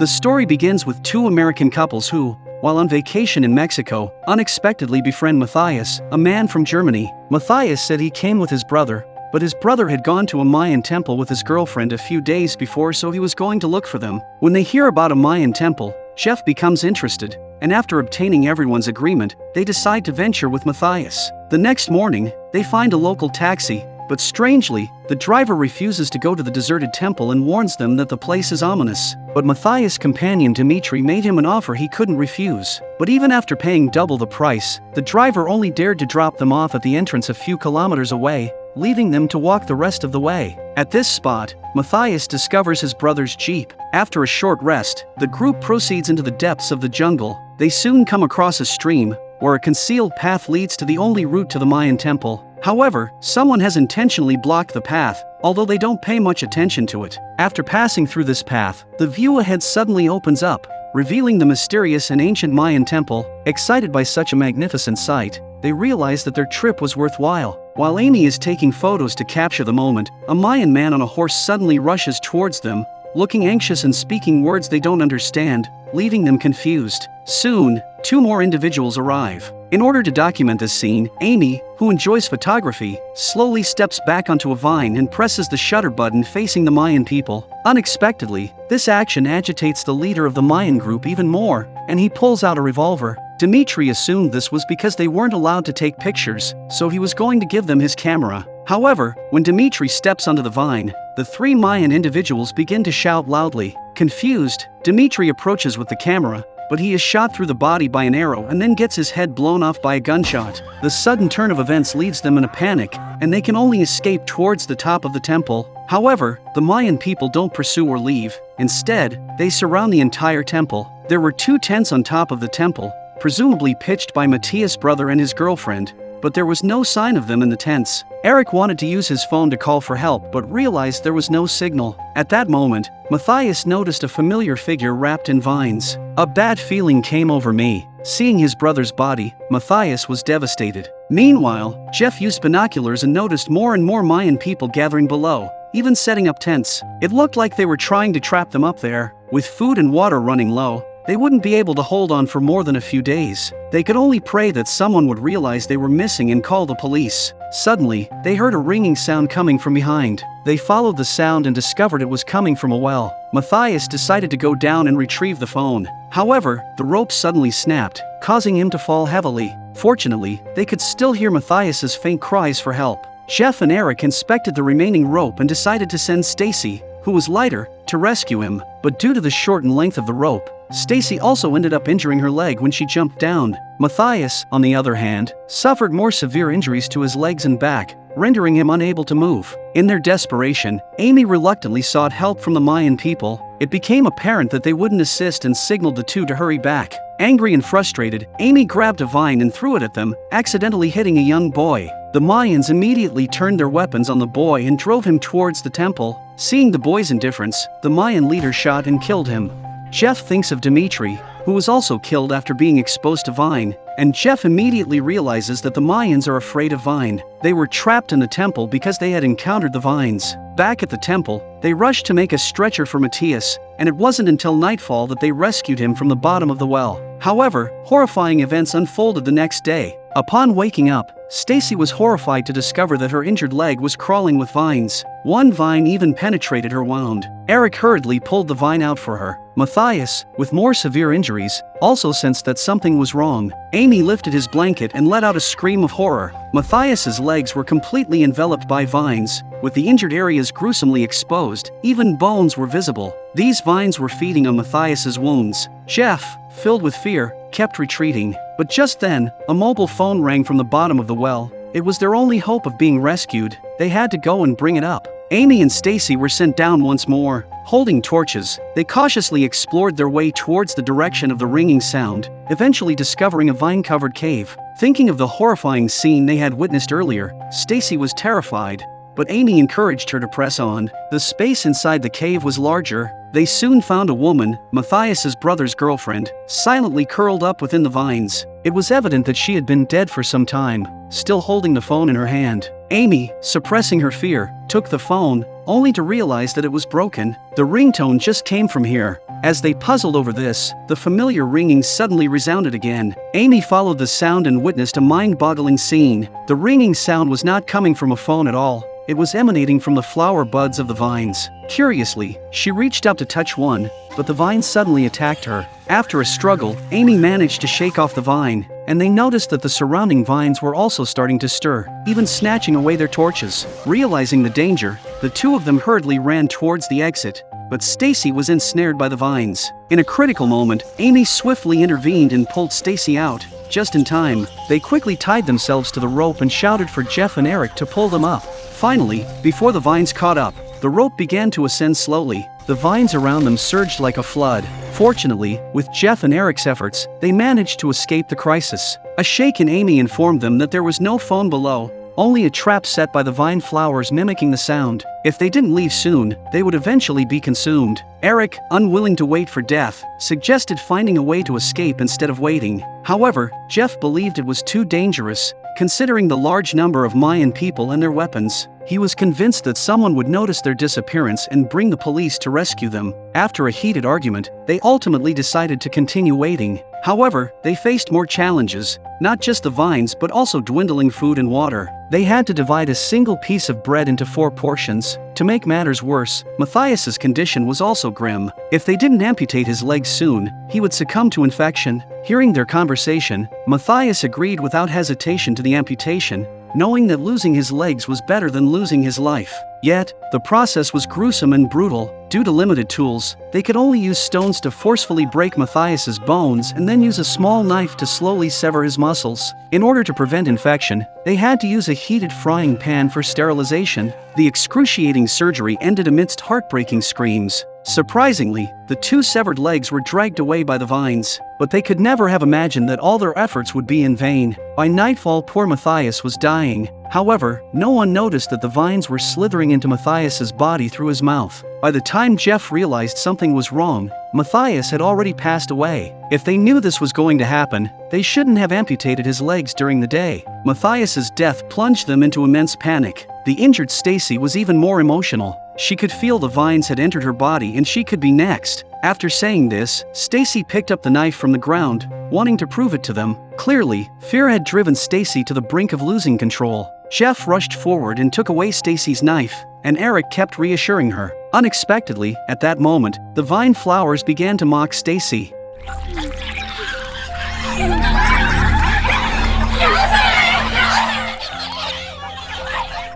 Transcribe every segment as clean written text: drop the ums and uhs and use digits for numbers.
The story begins with two American couples who, while on vacation in Mexico, unexpectedly befriend Matthias, a man from Germany. Matthias said he came with his brother, but his brother had gone to a Mayan temple with his girlfriend a few days before, so he was going to look for them. When they hear about a Mayan temple, Jeff becomes interested, and after obtaining everyone's agreement, they decide to venture with Matthias. The next morning, they find a local taxi, but strangely, the driver refuses to go to the deserted temple and warns them that the place is ominous. But Matthias' companion Dimitri made him an offer he couldn't refuse. But even after paying double the price, the driver only dared to drop them off at the entrance a few kilometers away, leaving them to walk the rest of the way. At this spot, Matthias discovers his brother's jeep. After a short rest, the group proceeds into the depths of the jungle. They soon come across a stream, where a concealed path leads to the only route to the Mayan temple. However, someone has intentionally blocked the path, although they don't pay much attention to it. After passing through this path, the view ahead suddenly opens up, revealing the mysterious and ancient Mayan temple. Excited by such a magnificent sight, they realize that their trip was worthwhile. While Amy is taking photos to capture the moment, a Mayan man on a horse suddenly rushes towards them, looking anxious and speaking words they don't understand, leaving them confused. Soon, two more individuals arrive. In order to document this scene, Amy, who enjoys photography, slowly steps back onto a vine and presses the shutter button facing the Mayan people. Unexpectedly, this action agitates the leader of the Mayan group even more, and he pulls out a revolver. Dimitri assumed this was because they weren't allowed to take pictures, so he was going to give them his camera. However, when Dimitri steps onto the vine, the three Mayan individuals begin to shout loudly. Confused, Dimitri approaches with the camera, but he is shot through the body by an arrow and then gets his head blown off by a gunshot. The sudden turn of events leaves them in a panic, and they can only escape towards the top of the temple. However, the Mayan people don't pursue or leave. Instead, they surround the entire temple. There were two tents on top of the temple, presumably pitched by Matthias' brother and his girlfriend, but there was no sign of them in the tents. Eric wanted to use his phone to call for help but realized there was no signal. At that moment, Matthias noticed a familiar figure wrapped in vines. A bad feeling came over me. Seeing his brother's body, Matthias was devastated. Meanwhile, Jeff used binoculars and noticed more and more Mayan people gathering below, even setting up tents. It looked like they were trying to trap them up there. With food and water running low, they wouldn't be able to hold on for more than a few days. They could only pray that someone would realize they were missing and call the police. Suddenly, they heard a ringing sound coming from behind. They followed the sound and discovered it was coming from a well. Matthias decided to go down and retrieve the phone. However, the rope suddenly snapped, causing him to fall heavily. Fortunately, they could still hear Matthias's faint cries for help. Jeff and Eric inspected the remaining rope and decided to send Stacy, who was lighter, to rescue him. But due to the shortened length of the rope, Stacy also ended up injuring her leg when she jumped down. Matthias, on the other hand, suffered more severe injuries to his legs and back, rendering him unable to move. In their desperation, Amy reluctantly sought help from the Mayan people. It became apparent that they wouldn't assist and signaled the two to hurry back. Angry and frustrated, Amy grabbed a vine and threw it at them, accidentally hitting a young boy. The Mayans immediately turned their weapons on the boy and drove him towards the temple. Seeing the boy's indifference, the Mayan leader shot and killed him. Jeff thinks of Dimitri, who was also killed after being exposed to vine, and Jeff immediately realizes that the Mayans are afraid of vine. They were trapped in the temple because they had encountered the vines. Back at the temple, they rushed to make a stretcher for Matthias, and it wasn't until nightfall that they rescued him from the bottom of the well. However, horrifying events unfolded the next day. Upon waking up, Stacy was horrified to discover that her injured leg was crawling with vines. One vine even penetrated her wound. Eric hurriedly pulled the vine out for her. Matthias, with more severe injuries, also sensed that something was wrong. Amy lifted his blanket and let out a scream of horror. Matthias's legs were completely enveloped by vines, with the injured areas gruesomely exposed. Even bones were visible. These vines were feeding on Matthias's wounds. Jeff, filled with fear, kept retreating. But just then, a mobile phone rang from the bottom of the well. It was their only hope of being rescued. They had to go and bring it up. Amy and Stacy were sent down once more. Holding torches, they cautiously explored their way towards the direction of the ringing sound, eventually discovering a vine-covered cave. Thinking of the horrifying scene they had witnessed earlier, Stacy was terrified, but Amy encouraged her to press on. The space inside the cave was larger. They soon found a woman, Matthias's brother's girlfriend, silently curled up within the vines. It was evident that she had been dead for some time, still holding the phone in her hand. Amy, suppressing her fear, took the phone, only to realize that it was broken. The ringtone just came from here. As they puzzled over this, the familiar ringing suddenly resounded again. Amy followed the sound and witnessed a mind-boggling scene. The ringing sound was not coming from a phone at all. It was emanating from the flower buds of the vines. Curiously, she reached up to touch one, but the vine suddenly attacked her. After a struggle, Amy managed to shake off the vine, and they noticed that the surrounding vines were also starting to stir, even snatching away their torches. Realizing the danger, the two of them hurriedly ran towards the exit, but Stacy was ensnared by the vines. In a critical moment, Amy swiftly intervened and pulled Stacy out. Just in time, they quickly tied themselves to the rope and shouted for Jeff and Eric to pull them up. Finally, before the vines caught up, the rope began to ascend slowly. The vines around them surged like a flood. Fortunately, with Jeff and Eric's efforts, they managed to escape the crisis. A shaken Amy informed them that there was no phone below, only a trap set by the vine flowers mimicking the sound. If they didn't leave soon, they would eventually be consumed. Eric, unwilling to wait for death, suggested finding a way to escape instead of waiting. However, Jeff believed it was too dangerous, considering the large number of Mayan people and their weapons. He was convinced that someone would notice their disappearance and bring the police to rescue them. After a heated argument, they ultimately decided to continue waiting. However, they faced more challenges, not just the vines but also dwindling food and water. They had to divide a single piece of bread into 4 portions. To make matters worse, Matthias's condition was also grim. If they didn't amputate his legs soon, he would succumb to infection. Hearing their conversation, Matthias agreed without hesitation to the amputation, knowing that losing his legs was better than losing his life. Yet, the process was gruesome and brutal. Due to limited tools, they could only use stones to forcefully break Matthias's bones and then use a small knife to slowly sever his muscles. In order to prevent infection, they had to use a heated frying pan for sterilization. The excruciating surgery ended amidst heartbreaking screams. Surprisingly, the 2 severed legs were dragged away by the vines, but they could never have imagined that all their efforts would be in vain. By nightfall, poor Matthias was dying. However, no one noticed that the vines were slithering into Matthias's body through his mouth. By the time Jeff realized something was wrong, Matthias had already passed away. If they knew this was going to happen, they shouldn't have amputated his legs during the day. Matthias's death plunged them into immense panic. The injured Stacy was even more emotional. She could feel the vines had entered her body and she could be next. After saying this, Stacy picked up the knife from the ground, wanting to prove it to them. Clearly, fear had driven Stacy to the brink of losing control. Jeff rushed forward and took away Stacy's knife, and Eric kept reassuring her. Unexpectedly, at that moment, the vine flowers began to mock Stacy.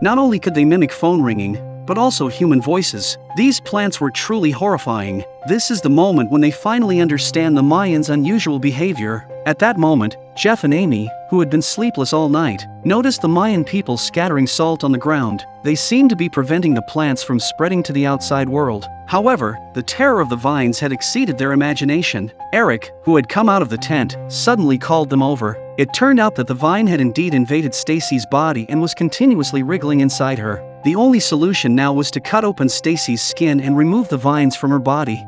Not only could they mimic phone ringing, but also human voices. These plants were truly horrifying. This is the moment when they finally understand the Mayans' unusual behavior. At that moment, Jeff and Amy, who had been sleepless all night, noticed the Mayan people scattering salt on the ground. They seemed to be preventing the plants from spreading to the outside world. However, the terror of the vines had exceeded their imagination. Eric, who had come out of the tent, suddenly called them over. It turned out that the vine had indeed invaded Stacy's body and was continuously wriggling inside her. The only solution now was to cut open Stacy's skin and remove the vines from her body.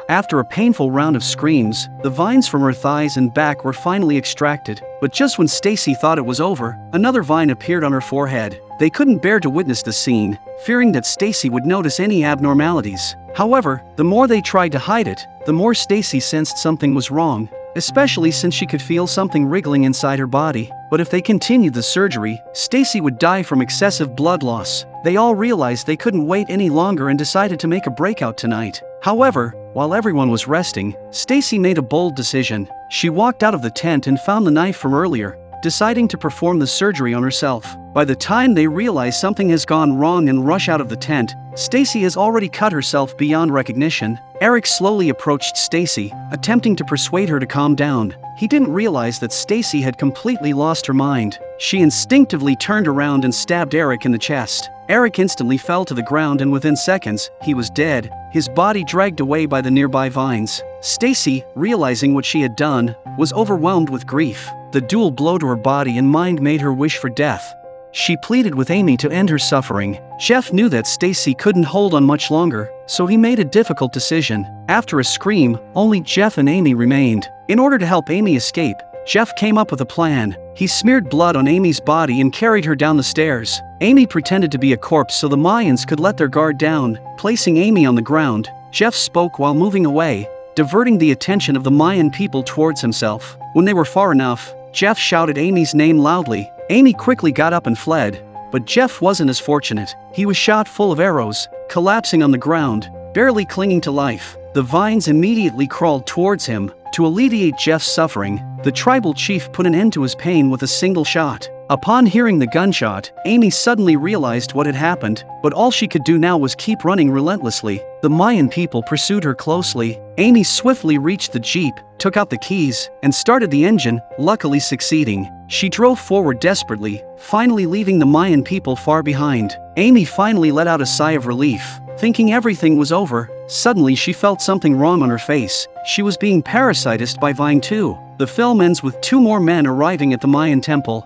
After a painful round of screams, the vines from her thighs and back were finally extracted. But just when Stacy thought it was over, another vine appeared on her forehead. They couldn't bear to witness the scene, fearing that Stacy would notice any abnormalities. However, the more they tried to hide it, the more Stacy sensed something was wrong, especially since she could feel something wriggling inside her body. But if they continued the surgery, Stacy would die from excessive blood loss. They all realized they couldn't wait any longer and decided to make a breakout tonight. However, while everyone was resting, Stacy made a bold decision. She walked out of the tent and found the knife from earlier, deciding to perform the surgery on herself. By the time they realize something has gone wrong and rush out of the tent, Stacy has already cut herself beyond recognition. Eric slowly approached Stacy, attempting to persuade her to calm down. He didn't realize that Stacy had completely lost her mind. She instinctively turned around and stabbed Eric in the chest. Eric instantly fell to the ground and within seconds, he was dead, his body dragged away by the nearby vines. Stacy, realizing what she had done, was overwhelmed with grief. The dual blow to her body and mind made her wish for death. She pleaded with Amy to end her suffering. Jeff knew that Stacy couldn't hold on much longer, so he made a difficult decision. After a scream, only Jeff and Amy remained. In order to help Amy escape, Jeff came up with a plan. He smeared blood on Amy's body and carried her down the stairs. Amy pretended to be a corpse so the Mayans could let their guard down. Placing Amy on the ground, Jeff spoke while moving away, diverting the attention of the Mayan people towards himself. When they were far enough, Jeff shouted Amy's name loudly. Amy quickly got up and fled, but Jeff wasn't as fortunate. He was shot full of arrows, collapsing on the ground, barely clinging to life. The vines immediately crawled towards him. To alleviate Jeff's suffering, the tribal chief put an end to his pain with a single shot. Upon hearing the gunshot, Amy suddenly realized what had happened, but all she could do now was keep running relentlessly. The Mayan people pursued her closely. Amy swiftly reached the jeep, took out the keys, and started the engine, luckily succeeding. She drove forward desperately, finally leaving the Mayan people far behind. Amy finally let out a sigh of relief. Thinking everything was over, suddenly she felt something wrong on her face. She was being parasitized by Vine 2. The film ends with 2 more men arriving at the Mayan temple.